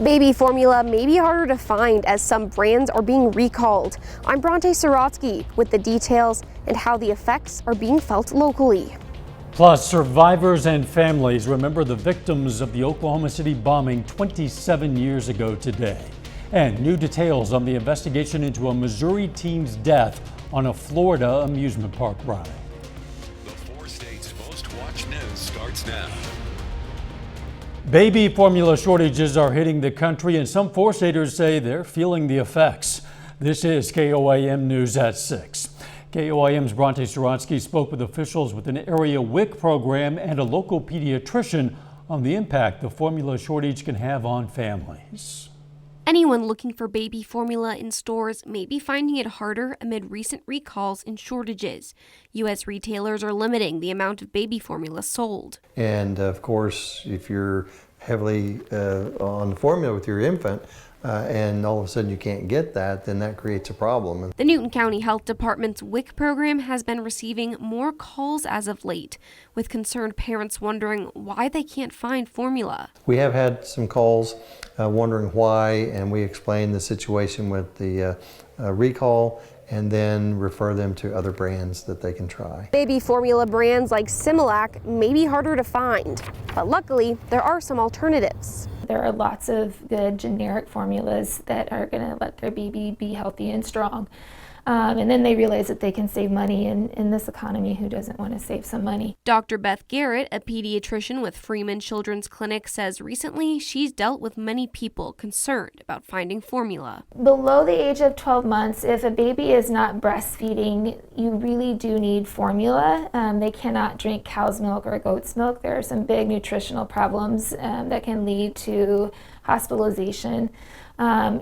Baby formula may be harder to find as some brands are being recalled. I'm Bronte Sorotsky with the details and how the effects are being felt locally. Plus, survivors and families remember the victims of the Oklahoma City bombing 27 years ago today. And new details on the investigation into a Missouri teen's death on a Florida amusement park ride. The 4 states' most watched news starts now. Baby formula shortages are hitting the country, and some 4-staters say they're feeling the effects. This is KOAM News at 6. KOAM's Bronte Sorotsky spoke with officials with an area WIC program and a local pediatrician on the impact the formula shortage can have on families. Anyone looking for baby formula in stores may be finding it harder amid recent recalls and shortages. U.S. retailers are limiting the amount of baby formula sold. And of course, if you're heavily on the formula with your infant, and all of a sudden you can't get that, then that creates a problem. The Newton County Health Department's WIC program has been receiving more calls as of late, with concerned parents wondering why they can't find formula. We have had some calls wondering why, and we explain the situation with the recall and then refer them to other brands that they can try. Baby formula brands like Similac may be harder to find, but luckily there are some alternatives. There are lots of good generic formulas that are going to let their baby be healthy and strong. And then they realize that they can save money in this economy. Who doesn't want to save some money? Dr. Beth Garrett, a pediatrician with Freeman Children's Clinic, says recently she's dealt with many people concerned about finding formula. Below the age of 12 months, if a baby is not breastfeeding, you really do need formula. They cannot drink cow's milk or goat's milk. There are some big nutritional problems that can lead to hospitalization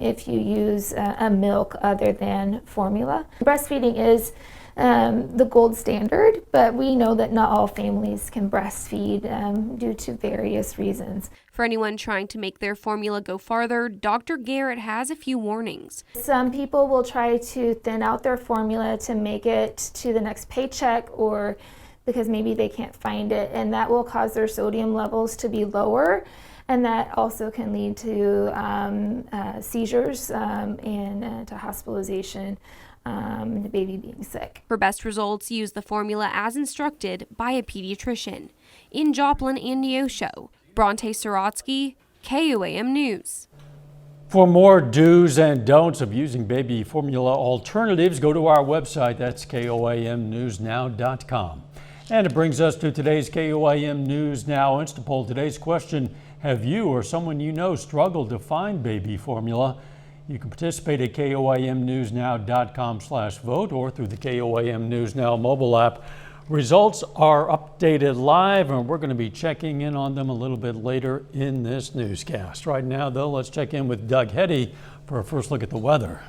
if you use a milk other than formula. Breastfeeding is the gold standard, but we know that not all families can breastfeed due to various reasons. For anyone trying to make their formula go farther, Dr. Garrett has a few warnings. Some people will try to thin out their formula to make it to the next paycheck, or because maybe they can't find it, and that will cause their sodium levels to be lower. And that also can lead to seizures and to hospitalization and the baby being sick. For best results, use the formula as instructed by a pediatrician. In Joplin and Neosho, Bronte Sorotsky, KOAM News. For more do's and don'ts of using baby formula alternatives, go to our website. That's KOAMnewsnow.com. And it brings us to today's KOAM News Now Instapoll. Today's question: have you or someone you know struggled to find baby formula? You can participate at KOAMnewsnow.com/vote or through the KOAM News Now mobile app. Results are updated live, and we're going to be checking in on them a little bit later in this newscast. Right now, though, let's check in with Doug Heddy for a first look at the weather.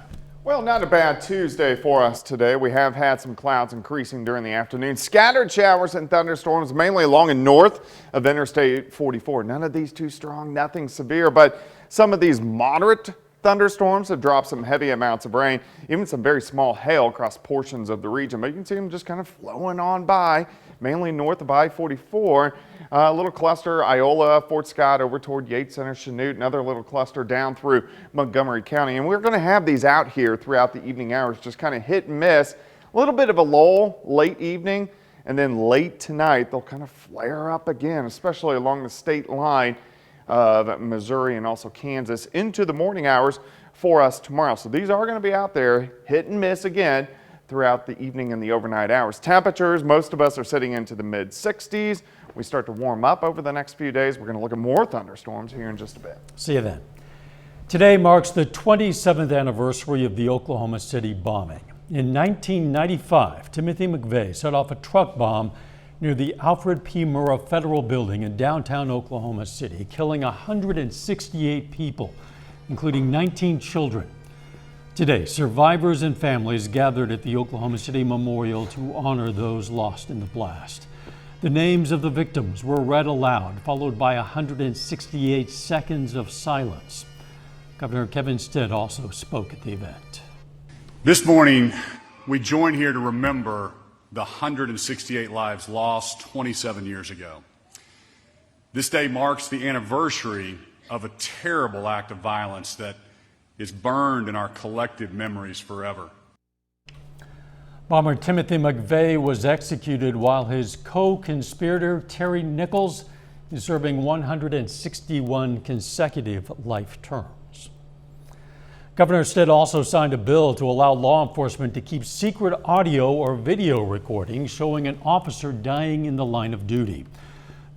Well, not a bad Tuesday for us today. We have had some clouds increasing during the afternoon. Scattered showers and thunderstorms mainly along and north of Interstate 44. None of these too strong, nothing severe, but some of these moderate thunderstorms have dropped some heavy amounts of rain, even some very small hail across portions of the region. But you can see them just kind of flowing on by, mainly north of I-44. A little cluster, Iola, Fort Scott, over toward Yates Center, Chanute, another little cluster down through Montgomery County. And we're going to have these out here throughout the evening hours, just kind of hit and miss. A little bit of a lull late evening, and then late tonight, they'll kind of flare up again, especially along the state line of Missouri and also Kansas into the morning hours for us tomorrow. So these are going to be out there, hit and miss again throughout the evening and the overnight hours. Temperatures, most of us are sitting into the mid 60s. We start to warm up over the next few days. We're going to look at more thunderstorms here in just a bit. See you then. Today marks the 27th anniversary of the Oklahoma City bombing. In 1995, Timothy McVeigh set off a truck bomb near the Alfred P. Murrah Federal Building in downtown Oklahoma City, killing 168 people, including 19 children. Today, survivors and families gathered at the Oklahoma City Memorial to honor those lost in the blast. The names of the victims were read aloud, followed by 168 seconds of silence. Governor Kevin Stitt also spoke at the event. This morning, we join here to remember the 168 lives lost 27 years ago. This day marks the anniversary of a terrible act of violence that is burned in our collective memories forever. Bomber Timothy McVeigh was executed while his co-conspirator Terry Nichols is serving 161 consecutive life terms. Governor Stitt also signed a bill to allow law enforcement to keep secret audio or video recordings showing an officer dying in the line of duty.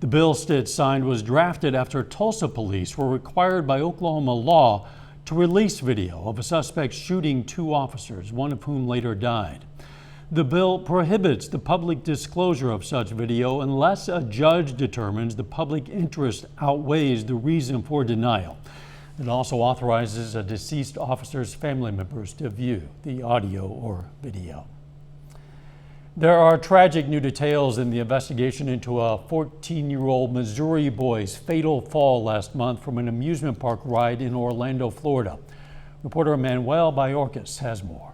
The bill Stitt signed was drafted after Tulsa police were required by Oklahoma law to release video of a suspect shooting 2 officers, one of whom later died. The bill prohibits the public disclosure of such video unless a judge determines the public interest outweighs the reason for denial. It also authorizes a deceased officer's family members to view the audio or video. There are tragic new details in the investigation into a 14-year-old Missouri boy's fatal fall last month from an amusement park ride in Orlando, Florida. Reporter Manuel Bajorquez has more.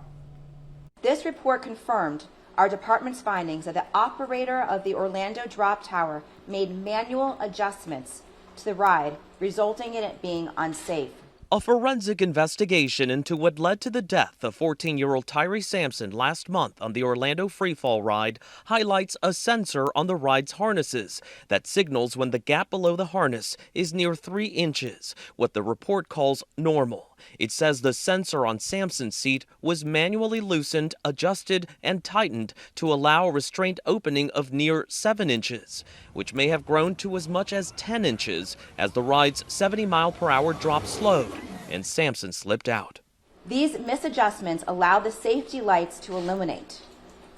This report confirmed our department's findings that the operator of the Orlando Drop Tower made manual adjustments to the ride, resulting in it being unsafe. A forensic investigation into what led to the death of 14-year-old Tyree Sampson last month on the Orlando Freefall ride highlights a sensor on the ride's harnesses that signals when the gap below the harness is near 3 inches, what the report calls normal. It says the sensor on Sampson's seat was manually loosened, adjusted, and tightened to allow a restraint opening of near 7 inches, which may have grown to as much as 10 inches as the ride's 70-mile-per-hour drop slowed and Sampson slipped out. These misadjustments allow the safety lights to illuminate,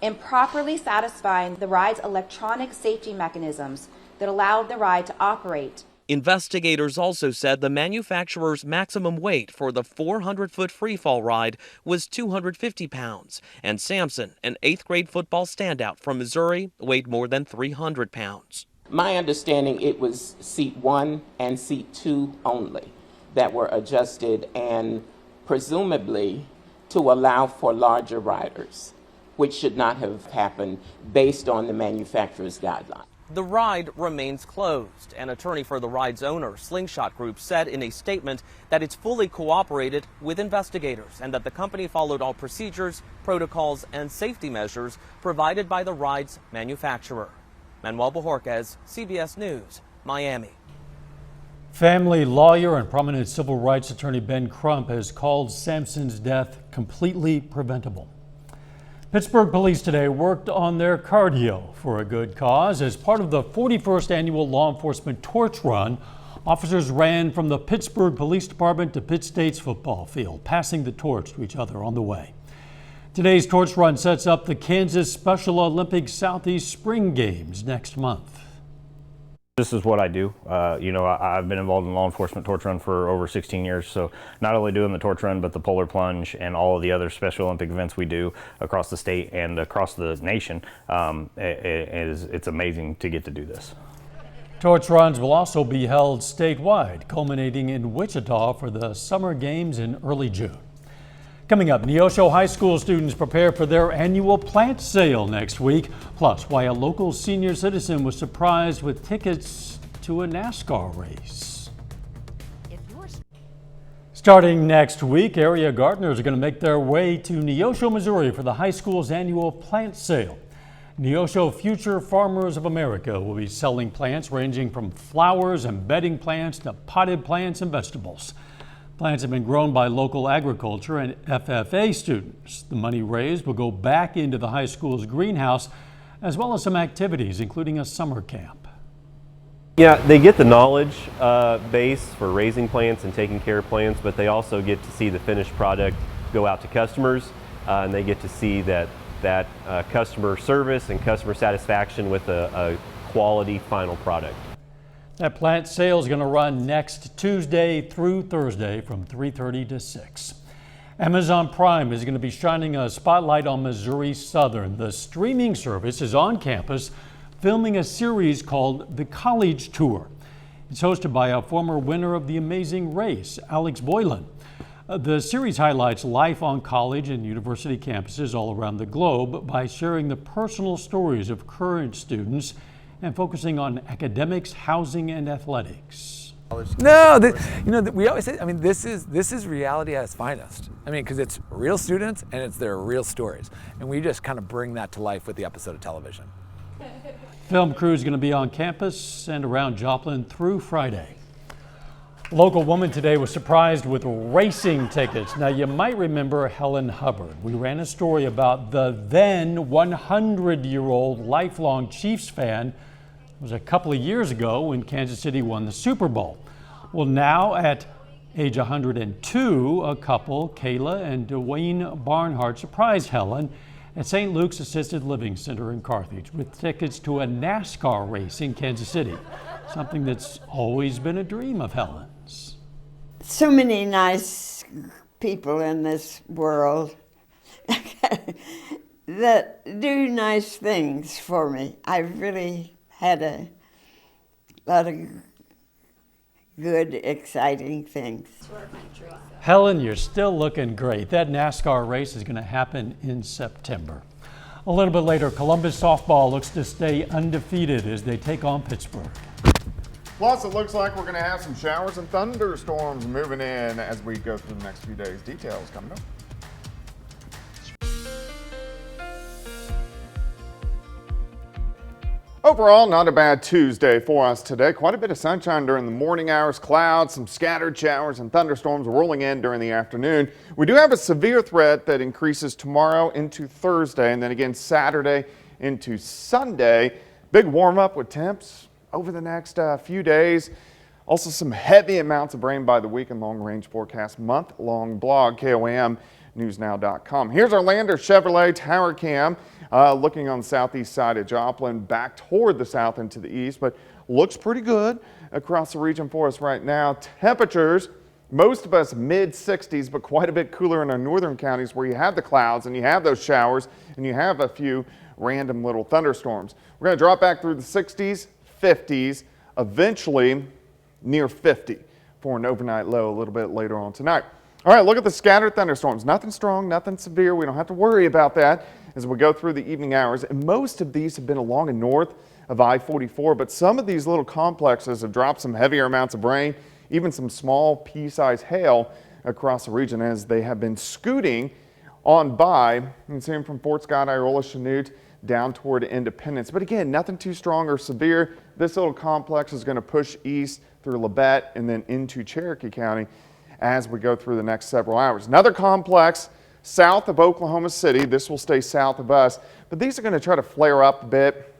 improperly satisfying the ride's electronic safety mechanisms that allowed the ride to operate. Investigators also said the manufacturer's maximum weight for the 400-foot freefall ride was 250 pounds, and Sampson, an 8th grade football standout from Missouri, weighed more than 300 pounds. My understanding, it was seat 1 and seat 2 only that were adjusted, and presumably to allow for larger riders, which should not have happened based on the manufacturer's guidelines. The ride remains closed. An attorney for the ride's owner, Slingshot Group, said in a statement that it's fully cooperated with investigators and that the company followed all procedures, protocols, and safety measures provided by the ride's manufacturer. Manuel Bajorquez, CBS News, Miami. Family lawyer and prominent civil rights attorney Ben Crump has called Sampson's death completely preventable. Pittsburgh police today worked on their cardio for a good cause. As part of the 41st annual law enforcement torch run, officers ran from the Pittsburgh Police Department to Pitt State's football field, passing the torch to each other on the way. Today's torch run sets up the Kansas Special Olympics Southeast Spring Games next month. This is what I do. I've been involved in law enforcement torch run for over 16 years. So not only doing the torch run, but the polar plunge and all of the other Special Olympic events we do across the state and across the nation. It's amazing to get to do this. Torch runs will also be held statewide, culminating in Wichita for the Summer Games in early June. Coming up, Neosho High School students prepare for their annual plant sale next week, plus why a local senior citizen was surprised with tickets to a NASCAR race. Starting next week, area gardeners are going to make their way to Neosho, Missouri for the high school's annual plant sale. Neosho Future Farmers of America will be selling plants ranging from flowers and bedding plants to potted plants and vegetables. Plants have been grown by local agriculture and FFA students. The money raised will go back into the high school's greenhouse, as well as some activities, including a summer camp. Yeah, they get the knowledge base for raising plants and taking care of plants, but they also get to see the finished product go out to customers, and they get to see that customer service and customer satisfaction with a quality final product. That plant sale is going to run next Tuesday through Thursday from 3:30 to 6. Amazon Prime is going to be shining a spotlight on Missouri Southern. The streaming service is on campus filming a series called The College Tour. It's hosted by a former winner of The Amazing Race, Alex Boylan. The series highlights life on college and university campuses all around the globe by sharing the personal stories of current students and focusing on academics, housing, and athletics. No, we always say, I mean, this is reality at its finest. I mean, because it's real students and it's their real stories. And we just kind of bring that to life with the episode of television. Film crew is going to be on campus and around Joplin through Friday. A local woman today was surprised with racing tickets. Now, you might remember Helen Hubbard. We ran a story about the then 100-year-old lifelong Chiefs fan. It was a couple of years ago when Kansas City won the Super Bowl. Well, now at age 102, a couple, Kayla and Dwayne Barnhart, surprised Helen at St. Luke's Assisted Living Center in Carthage with tickets to a NASCAR race in Kansas City, something that's always been a dream of Helen's. So many nice people in this world that do nice things for me. I really had a lot of good, exciting things. Helen, you're still looking great. That NASCAR race is going to happen in September. A little bit later, Columbus softball looks to stay undefeated as they take on Pittsburgh. Plus, it looks like we're going to have some showers and thunderstorms moving in as we go through the next few days. Details coming up. Overall, not a bad Tuesday for us today. Quite a bit of sunshine during the morning hours, clouds, some scattered showers and thunderstorms rolling in during the afternoon. We do have a severe threat that increases tomorrow into Thursday and then again Saturday into Sunday. Big warm up with temps over the next few days. Also some heavy amounts of rain by the week and long range forecast month-long blog, KOAM newsnow.com. Here's our Lander Chevrolet Tower Cam. Looking on the southeast side of Joplin, back toward the south and to the east, but looks pretty good across the region for us right now. Temperatures, most of us mid-60s, but quite a bit cooler in our northern counties where you have the clouds and you have those showers and you have a few random little thunderstorms. We're going to drop back through the 60s, 50s, eventually near 50 for an overnight low a little bit later on tonight. All right, look at the scattered thunderstorms. Nothing strong, nothing severe. We don't have to worry about that as we go through the evening hours. And most of these have been along and north of I-44, but some of these little complexes have dropped some heavier amounts of rain, even some small pea-sized hail across the region as they have been scooting on by. You can see them from Fort Scott, Iola, Chanute, down toward Independence. But again, nothing too strong or severe. This little complex is going to push east through Labette and then into Cherokee County as we go through the next several hours. Another complex south of Oklahoma City. This will stay south of us, but these are going to try to flare up a bit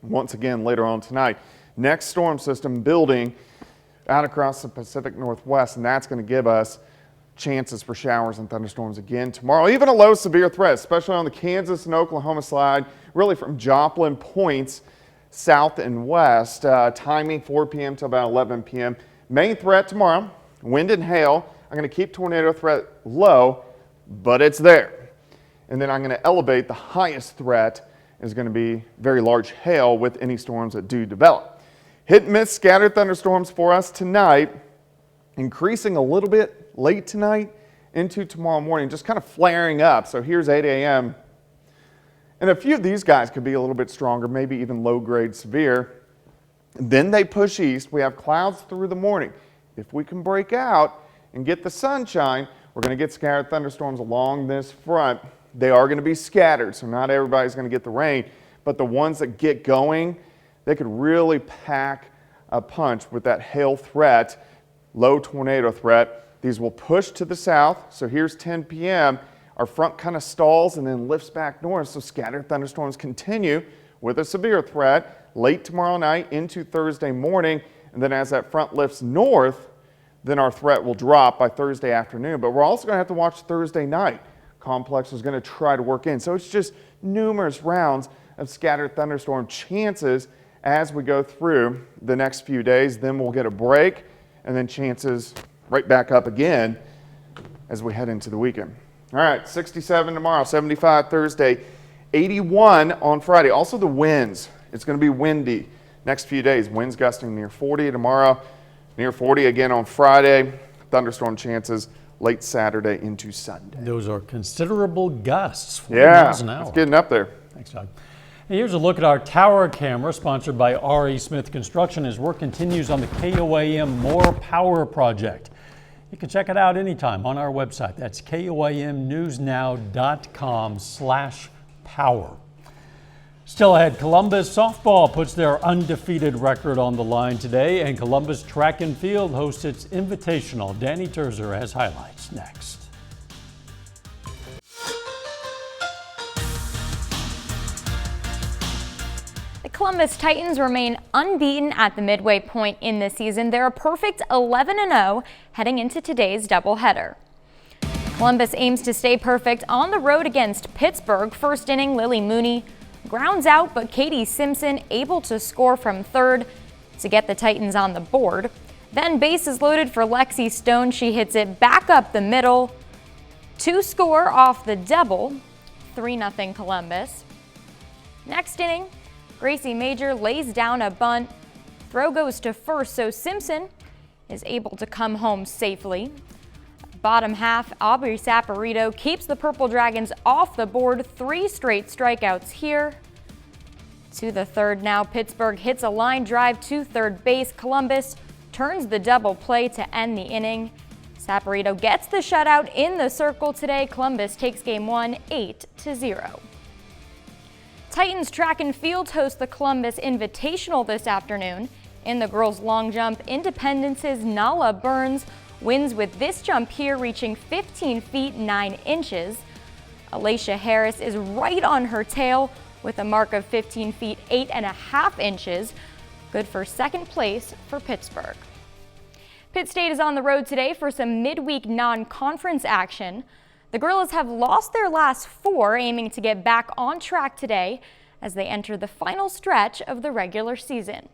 once again later on tonight. Next storm system building out across the Pacific Northwest, and that's going to give us chances for showers and thunderstorms again tomorrow. Even a low severe threat, especially on the Kansas and Oklahoma side, really from Joplin points south and west. Timing 4 p.m. to about 11 p.m. Main threat tomorrow, wind and hail. I'm going to keep tornado threat low, but it's there. And then I'm going to elevate the highest threat is going to be very large hail with any storms that do develop. Hit and miss scattered thunderstorms for us tonight, increasing a little bit late tonight into tomorrow morning, just kind of flaring up. So here's 8 a.m. And a few of these guys could be a little bit stronger, maybe even low grade severe. Then they push east. We have clouds through the morning. If we can break out and get the sunshine, we're going to get scattered thunderstorms along this front. They are going to be scattered, so not everybody's going to get the rain, but the ones that get going, they could really pack a punch with that hail threat, low tornado threat. These will push to the south, so here's 10 p.m. Our front kind of stalls and then lifts back north, so scattered thunderstorms continue with a severe threat late tomorrow night into Thursday morning, and then as that front lifts north, then our threat will drop by Thursday afternoon. But we're also going to have to watch Thursday night. Complex is going to try to work in. So it's just numerous rounds of scattered thunderstorm chances as we go through the next few days. Then we'll get a break and then chances right back up again as we head into the weekend. All right, 67 tomorrow, 75 Thursday, 81 on Friday. Also the winds. It's going to be windy next few days. Winds gusting near 40 tomorrow. Near 40 again on Friday. Thunderstorm chances late Saturday into Sunday. Those are considerable gusts. 40 yeah, miles an hour. It's getting up there. Thanks, Doug. Here's a look at our tower camera, sponsored by R.E. Smith Construction, as work continues on the KOAM More Power project. You can check it out anytime on our website. That's KOAMnewsnow.com/power. Still ahead, Columbus softball puts their undefeated record on the line today, and Columbus track and field hosts its invitational. Danny Terzer has highlights next. The Columbus Titans remain unbeaten at the midway point in the season. They're a perfect 11-0 heading into today's doubleheader. Columbus aims to stay perfect on the road against Pittsburgh. First inning, Lily Mooney grounds out, but Katie Simpson able to score from third to get the Titans on the board. Then bases loaded for Lexi Stone. She hits it back up the middle to score off the double. 3-0 Columbus. Next inning, Gracie Major lays down a bunt. Throw goes to first, so Simpson is able to come home safely. Bottom half, Aubrey Saporito keeps the Purple Dragons off the board. 3 straight strikeouts here. To the third now, Pittsburgh hits a line drive to third base. Columbus turns the double play to end the inning. Saporito gets the shutout in the circle today. Columbus takes game 1 8-0. Titans track and field host the Columbus Invitational this afternoon. In the girls' long jump, Independence's Nala Burns wins with this jump here, reaching 15 feet 9 inches. Alacia Harris is right on her tail with a mark of 15 feet 8.5 inches. Good for second place for Pittsburgh. Pitt State is on the road today for some midweek non-conference action. The Gorillas have lost their last 4, aiming to get back on track today as they enter the final stretch of the regular season.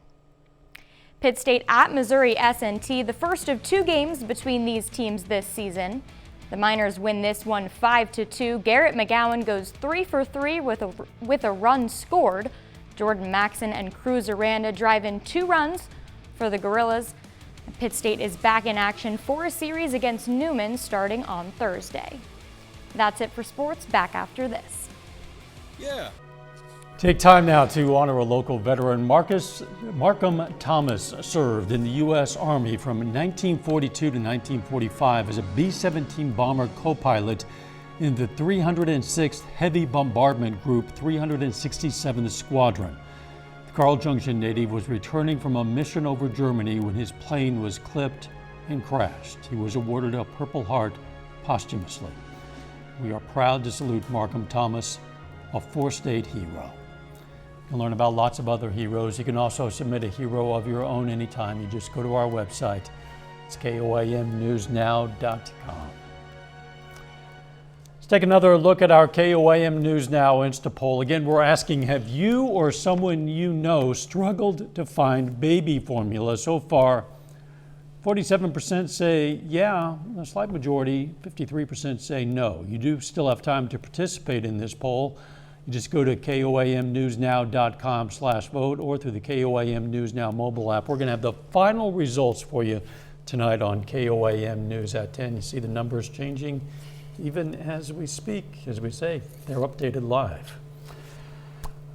Pitt State at Missouri S&T, the first of 2 games between these teams this season. The Miners win this one 5-2. Garrett McGowan goes 3 for 3 with a run scored. Jordan Maxon and Cruz Aranda drive in 2 runs for the Gorillas. Pitt State is back in action for a series against Newman starting on Thursday. That's it for sports. Back after this. Yeah. Take time now to honor a local veteran. Markham Thomas served in the U.S. Army from 1942 to 1945 as a B-17 bomber co-pilot in the 306th Heavy Bombardment Group 367th Squadron. The Carl Junction native was returning from a mission over Germany when his plane was clipped and crashed. He was awarded a Purple Heart posthumously. We are proud to salute Markham Thomas, a 4-state hero. You can learn about lots of other heroes. You can also submit a hero of your own anytime. You just go to our website. It's KOAMnewsnow.com. Let's take another look at our KOAM News Now Insta poll. Again, we're asking, have you or someone you know struggled to find baby formula? So far, 47% say yeah, a slight majority, 53% say no. You do still have time to participate in this poll. You just go to KOAMnewsnow.com/vote or through the KOAM News Now mobile app. We're going to have the final results for you tonight on KOAM News at 10. You see the numbers changing even as we speak. As we say, they're updated live.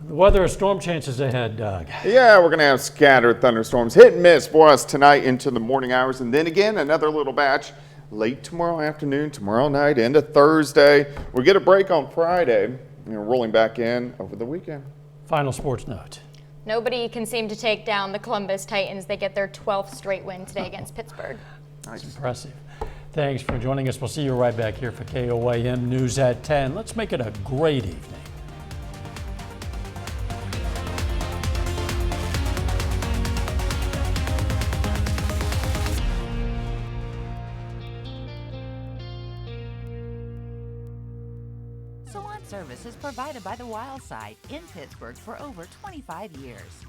The weather, storm chances ahead, Doug. Yeah, we're going to have scattered thunderstorms, hit and miss for us tonight into the morning hours. And then again, another little batch late tomorrow afternoon, tomorrow night, into Thursday. We'll get a break on Friday, rolling back in over the weekend. Final sports note. Nobody can seem to take down the Columbus Titans. They get their 12th straight win today against Pittsburgh. Nice. Impressive. Thanks for joining us. We'll see you right back here for KOAM News at 10. Let's make it a great evening. Salon service is provided by the Wild Side in Pittsburgh for over 25 years.